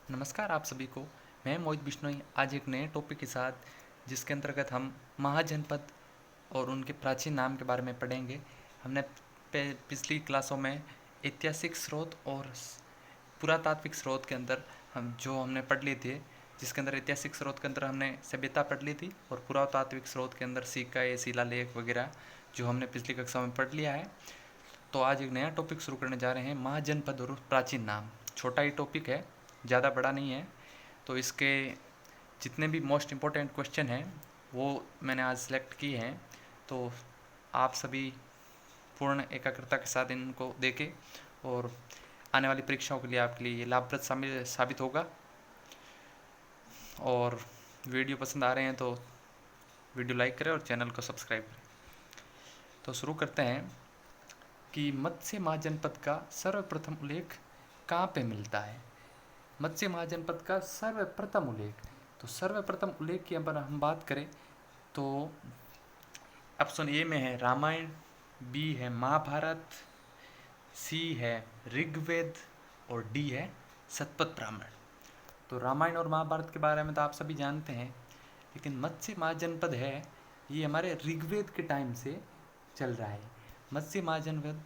नमस्कार आप सभी को। मैं मोहित बिश्नोई आज एक नए टॉपिक के साथ, जिसके अंतर्गत हम महाजनपद और उनके प्राचीन नाम के बारे में पढ़ेंगे। हमने पिछली क्लासों में ऐतिहासिक स्रोत और पुरातात्विक स्रोत के अंदर हमने पढ़ ली थी, जिसके अंदर ऐतिहासिक स्रोत के अंदर हमने सभ्यता पढ़ ली थी और पुरातात्विक स्रोत के अंदर सिक्के, शिलालेख वगैरह जो हमने पिछली कक्षा में पढ़ लिया है। तो आज एक नया टॉपिक शुरू करने जा रहे हैं, महाजनपद और प्राचीन नाम। छोटा ही टॉपिक है, ज़्यादा बड़ा नहीं है। तो इसके जितने भी मोस्ट इम्पोर्टेंट क्वेश्चन हैं वो मैंने आज सेलेक्ट किए हैं। तो आप सभी पूर्ण एकाग्रता के साथ इनको देखें और आने वाली परीक्षाओं के लिए आपके लिए ये लाभप्रद साबित होगा। और वीडियो पसंद आ रहे हैं तो वीडियो लाइक करें और चैनल को सब्सक्राइब करें। तो शुरू करते हैं कि मत्स्य महाजनपद का सर्वप्रथम उल्लेख कहाँ पे मिलता है। मत्स्य महाजनपद का सर्वप्रथम उल्लेख, तो सर्वप्रथम उल्लेख की अगर हम बात करें तो ऑप्शन ए में है रामायण, बी है महाभारत, सी है ऋग्वेद और डी है शतपथ ब्राह्मण। तो रामायण और महाभारत के बारे में तो आप सभी जानते हैं, लेकिन मत्स्य महाजनपद है ये हमारे ऋग्वेद के टाइम से चल रहा है। मत्स्य महाजनपद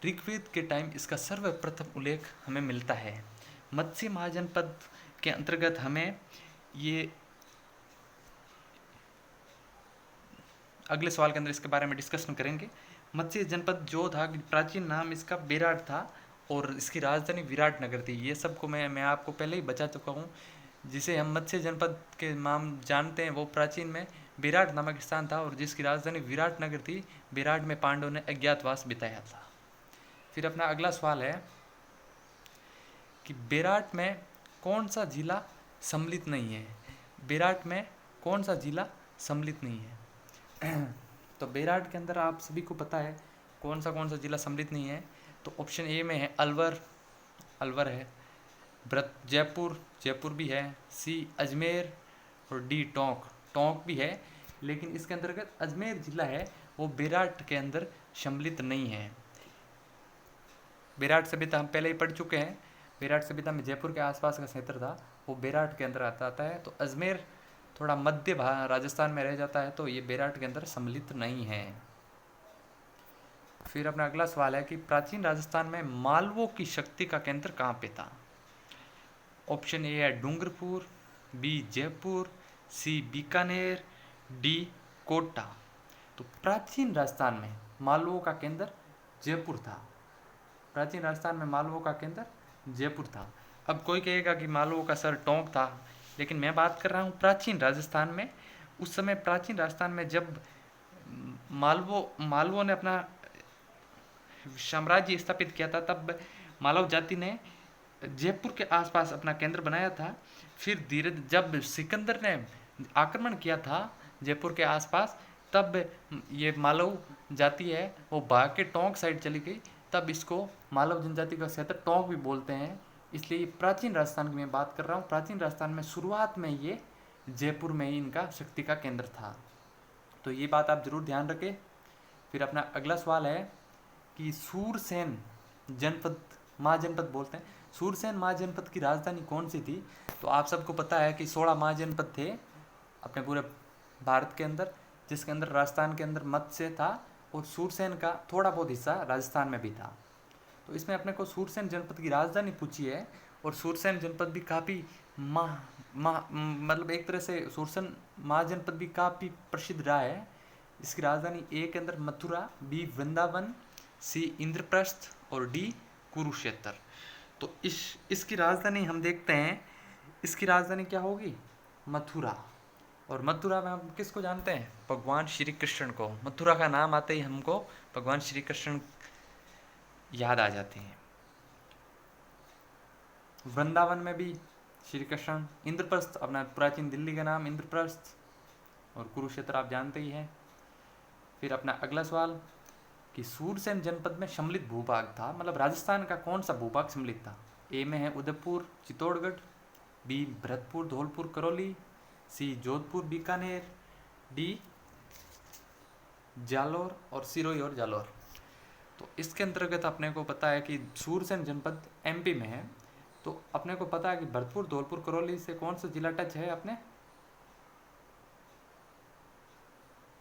ऋग्वेद के टाइम इसका सर्वप्रथम उल्लेख हमें मिलता है। मत्स्य महाजनपद के अंतर्गत हमें ये अगले सवाल के अंदर इसके बारे में डिस्कशन करेंगे। मत्स्य जनपद जो था, प्राचीन नाम इसका बेराट था और इसकी राजधानी विराटनगर थी। ये सब को मैं आपको पहले ही बता चुका हूँ। जिसे हम मत्स्य जनपद के नाम जानते हैं वो प्राचीन में बेराट नामक स्थान था और जिसकी राजधानी विराटनगर थी। बेराट में पांडवों ने अज्ञातवास बिताया था। फिर अपना अगला सवाल है कि बेराट में कौन सा जिला सम्मिलित नहीं है। बेराट में कौन सा जिला सम्मिलित नहीं है। तो बेराट के अंदर आप सभी को पता है कौन सा जिला सम्मिलित नहीं है। तो ऑप्शन ए में है अलवर, अलवर है। जयपुर भी है। सी अजमेर और डी टोंक, टोंक भी है। लेकिन इसके अंतर्गत अजमेर जिला है वो बेराट के अंदर सम्मिलित नहीं है। बेराट सभ्यता हम पहले ही पढ़ चुके हैं। बेराट सभ्यता में जयपुर के आसपास का क्षेत्र था, वो बेराट के अंदर आता है। तो अजमेर थोड़ा मध्य राजस्थान में रह जाता है, तो ये बेराट के अंदर सम्मिलित नहीं है। फिर अपना अगला सवाल है कि प्राचीन राजस्थान में मालवों की शक्ति का केंद्र कहाँ पे था। ऑप्शन ए है डूंगरपुर, बी जयपुर, सी बीकानेर, डी कोटा। तो प्राचीन राजस्थान में मालवों का केंद्र जयपुर था। प्राचीन राजस्थान में मालवों का केंद्र जयपुर था। अब कोई कहेगा कि मालवों का सर टोंक था, लेकिन मैं बात कर रहा हूँ प्राचीन राजस्थान में। उस समय प्राचीन राजस्थान में जब मालवों ने अपना साम्राज्य स्थापित किया था, तब मालव जाति ने जयपुर के आसपास अपना केंद्र बनाया था। फिर धीरे जब सिकंदर ने आक्रमण किया था जयपुर के आसपास, तब ये मालव जाति है वो भाग के टोंक साइड चली गई। तब इसको मालव जनजाति का क्षेत्र टोंक भी बोलते हैं। इसलिए प्राचीन राजस्थान की मैं बात कर रहा हूँ। प्राचीन राजस्थान में शुरुआत में ये जयपुर में ही इनका शक्ति का केंद्र था। तो ये बात आप जरूर ध्यान रखें। फिर अपना अगला सवाल है कि सूरसेन जनपद, महाजनपद बोलते हैं, सूरसेन महाजनपद की राजधानी कौन सी थी। तो आप सबको पता है कि 16 महाजनपद थे अपने पूरे भारत के अंदर, जिसके अंदर राजस्थान के अंदर मत्स्य था और सूरसेन का थोड़ा बहुत हिस्सा राजस्थान में भी था। तो इसमें अपने को सूरसेन जनपद की राजधानी पूछी है और सूरसेन जनपद भी काफ़ी मतलब एक तरह से सूरसेन महाजनपद भी काफ़ी प्रसिद्ध रहा है। इसकी राजधानी ए के अंदर मथुरा, बी वृंदावन, सी इंद्रप्रस्थ और डी कुरुक्षेत्र। तो इसकी राजधानी हम देखते हैं, इसकी राजधानी क्या होगी, मथुरा। और मथुरा में हम किसको जानते हैं, भगवान श्री कृष्ण को। मथुरा का नाम आते ही हमको भगवान श्री कृष्ण याद आ जाते हैं। वृंदावन में भी श्री कृष्ण। इंद्रप्रस्थ अपना प्राचीन दिल्ली का नाम इंद्रप्रस्थ, और कुरुक्षेत्र आप जानते ही हैं। फिर अपना अगला सवाल कि सूरसेन जनपद में सम्मिलित भूभाग था, मतलब राजस्थान का कौन सा भूभाग सम्मिलित था। ए में है उदयपुर चित्तौड़गढ़, बी भरतपुर धौलपुर करौली, सी जोधपुर बीकानेर, डी जालोर और सिरोही और जालोर। तो इसके अंतर्गत अपने को पता है कि सूरसेन जनपद एमपी में है। तो अपने को पता है कि भरतपुर, धौलपुर, करौली से कौन सा जिला टच है अपने?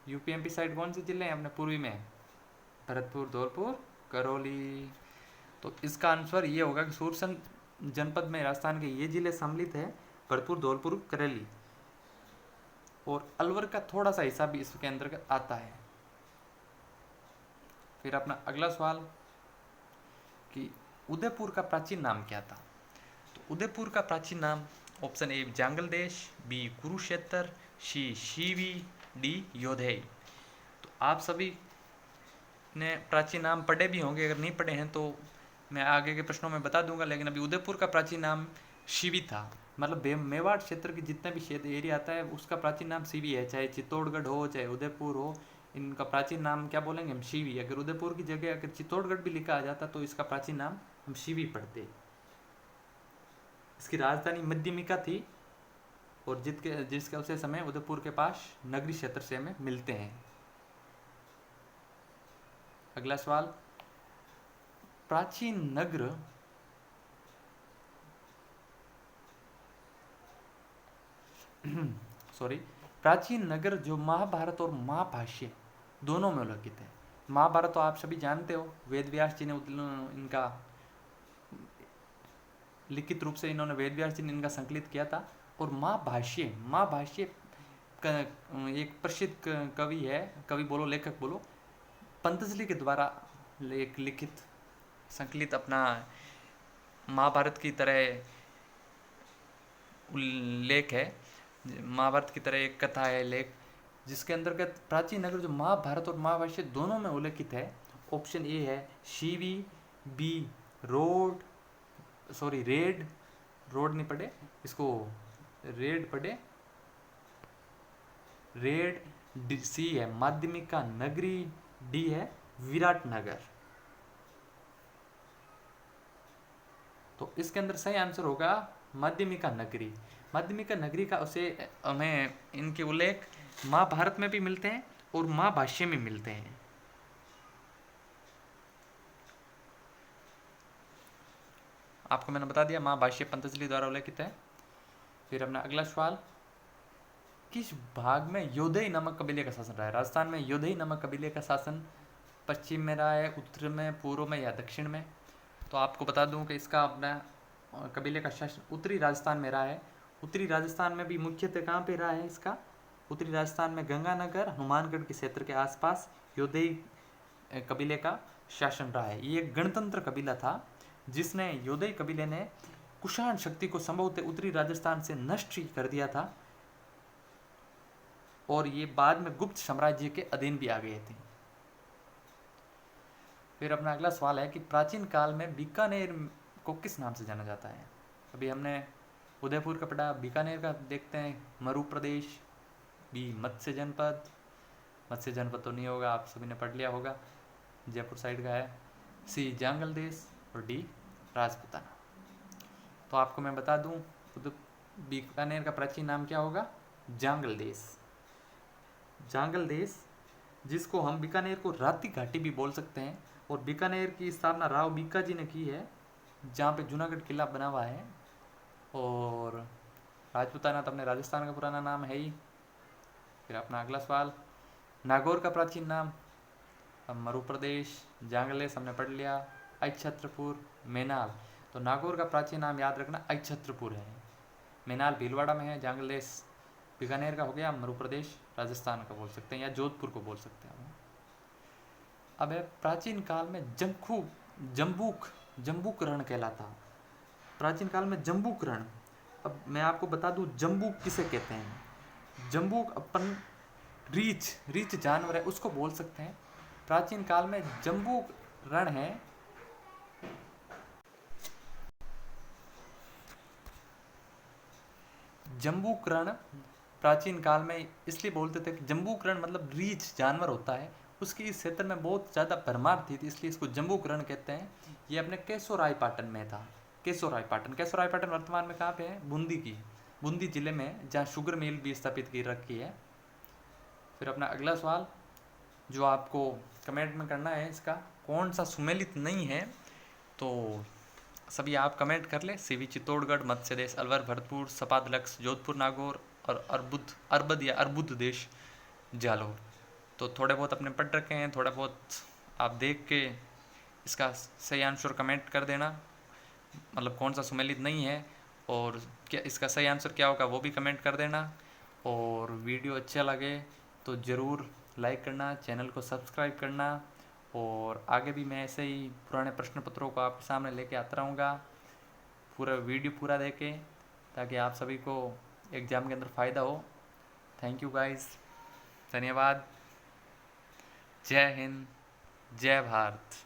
यूपीएमपी साइड कौन से जिले हैं अपने पूर्वी में? भरतपुर, धौलपुर, करौली। तो इसका आंसर ये होगा कि सूरसंग जनपद में राजस्थान के ये जिले सम्मिलित है, भरतपुर, धौलपुर, करेली, और अलवर का थोड़ा सा हिस्सा भी इसके अंतर्गत आता है। फिर अपना अगला सवाल कि उदयपुर का प्राचीन नाम क्या था? तो उदयपुर का प्राचीन नाम ऑप्शन ए जांगल देश, बी कुरुक्षेत्र, सी शिवी, डी योधेय। तो आप सभी ने प्राचीन नाम पढ़े भी होंगे, अगर नहीं पढ़े हैं तो मैं आगे के प्रश्नों में बता दूंगा, लेकिन अभी उदयपुर का प्राचीन नाम शिवी था। मतलब मेवाड़ क्षेत्र के जितने भी क्षेत्र एरिया आता है उसका प्राचीन नाम शिवी है, चाहे चित्तौड़गढ़ हो चाहे उदयपुर हो, इनका प्राचीन नाम क्या बोलेंगे हम? शिवी। अगर उदयपुर की जगह अगर चित्तौड़गढ़ भी लिखा आ जाता तो इसका प्राचीन नाम हम शिवी पढ़ते। इसकी राजधानी मध्यमिका थी और जिसके उसे समय उदयपुर के पास नगरी क्षेत्र से हमें मिलते हैं। अगला सवाल, प्राचीन नगर प्राचीन नगर जो महाभारत और महाभाष्य दोनों में उल्लेखित है। महाभारत तो आप सभी जानते हो, वेद व्यास जी ने इनका लिखित रूप से इन्होंने वेद व्यास जी ने इनका संकलित किया था। और महाभाष्य एक प्रसिद्ध कवि है, कवि बोलो लेखक बोलो, पंतजलि के द्वारा लिखित संकलित अपना महाभारत की तरह लेख है, महाभारत की तरह एक कथा है, लेख, जिसके अंतर्गत प्राचीन नगर जो महाभारत और महाभाष्य दोनों में उल्लेखित है। ऑप्शन ए है शिवी, बी रेड नहीं पढ़े इसको, रेड पढ़े, रेड, सी है माध्यमिका नगरी, डी है विराटनगर। तो इसके अंदर सही आंसर होगा माध्यमिका नगरी। माध्यमिका नगरी का उसे हमें इनके उल्लेख महाभारत में भी मिलते हैं और महाभाष्य में मिलते हैं। आपको मैंने बता दिया महाभाष्य पंतजलि द्वारा उल्लेखित है। फिर अपना अगला सवाल, किस भाग में योधेय नामक कबीले का शासन रहा है? राजस्थान में योधेय नामक कबीले का शासन पश्चिम में रहा है, उत्तर में, पूर्व में या दक्षिण में? तो आपको बता दूं कि इसका अपना कबीले का शासन उत्तरी राजस्थान में रहा है। उत्तरी राजस्थान में भी मुख्यतः कहाँ पे रहा है इसका? उत्तरी राजस्थान में गंगानगर, हनुमानगढ़ के क्षेत्र के आसपास योधेय कबीले का शासन रहा है। ये एक गणतंत्र कबीला था जिसने योधेय कबीले ने कुषाण शक्ति को संभवतः उत्तरी राजस्थान से नष्ट कर दिया था और ये बाद में गुप्त साम्राज्य के अधीन भी आ गए थे। फिर अपना अगला सवाल है कि प्राचीन काल में बीकानेर को किस नाम से जाना जाता है? अभी हमने उदयपुर का पढ़ा, बीकानेर का देखते हैं, मरु प्रदेश, बी मत्स्य जनपद तो नहीं होगा, आप सभी ने पढ़ लिया होगा, जयपुर साइड का है, सी जांगल देश और डी राजपूताना। तो आपको मैं बता दूं बीकानेर का प्राचीन नाम क्या होगा? जांगल देश, जिसको हम बीकानेर को राती घाटी भी बोल सकते हैं। और बीकानेर की स्थापना राव बीका जी ने की है, जहाँ पे जूनागढ़ किला बना हुआ है। और राजपूताना तो अपने राजस्थान का पुराना नाम है ही। फिर अपना अगला सवाल, नागौर का प्राचीन नाम? अब मरु प्रदेश, जांगलेस हमने पढ़ लिया, अक्षत्रपुर, मेनाल। तो नागौर का प्राचीन नाम याद रखना अक्षत्रपुर है। मेनाल भीलवाड़ा में है, जांगलेस बीकानेर का हो गया, मरु प्रदेश राजस्थान का बोल सकते हैं या जोधपुर को बोल सकते हैं। अब है प्राचीन काल में जम्बूक रण कहलाता। प्राचीन काल में जम्बूक रण, अब मैं आपको बता दूं जम्बूक किसे कहते हैं। जम्बूक अपन रीछ जानवर है उसको बोल सकते हैं। प्राचीन काल में जम्बूक रण है, जम्बूक रण प्राचीन काल में इसलिए बोलते थे कि जम्बूक रण मतलब रीछ जानवर होता है, उसकी इस क्षेत्र में बहुत ज़्यादा भरमार थी, इसलिए इसको जम्बूक रण कहते हैं। ये अपने केशोरायपाटन में था। केशोरायपाटन वर्तमान में कहाँ पे है? बूंदी जिले में, जहाँ शुगर मिल भी स्थापित की रखी है। फिर अपना अगला सवाल जो आपको कमेंट में करना है, इसका कौन सा सुमेलित नहीं है? तो सभी आप कमेंट कर ले। सीवी चित्तौड़गढ़, मध्य प्रदेश अलवर, भरतपुर, सपादलक्स, जोधपुर नागौर और अरबद या अर्बुद देश जालोर। तो थोड़े बहुत अपने पढ़ रखे हैं, थोड़ा बहुत आप देख के इसका सही आंसर कमेंट कर देना, मतलब कौन सा सुमेलित नहीं है और क्या इसका सही आंसर क्या होगा वो भी कमेंट कर देना। और वीडियो अच्छा लगे तो ज़रूर लाइक करना, चैनल को सब्सक्राइब करना। और आगे भी मैं ऐसे ही पुराने प्रश्न पत्रों को आपके सामने लेके आता रहूँगा, पूरा वीडियो पूरा देखें ताकि आप सभी को एग्ज़ाम के अंदर फ़ायदा हो। थैंक यू गाइस, धन्यवाद। जय हिंद, जय भारत।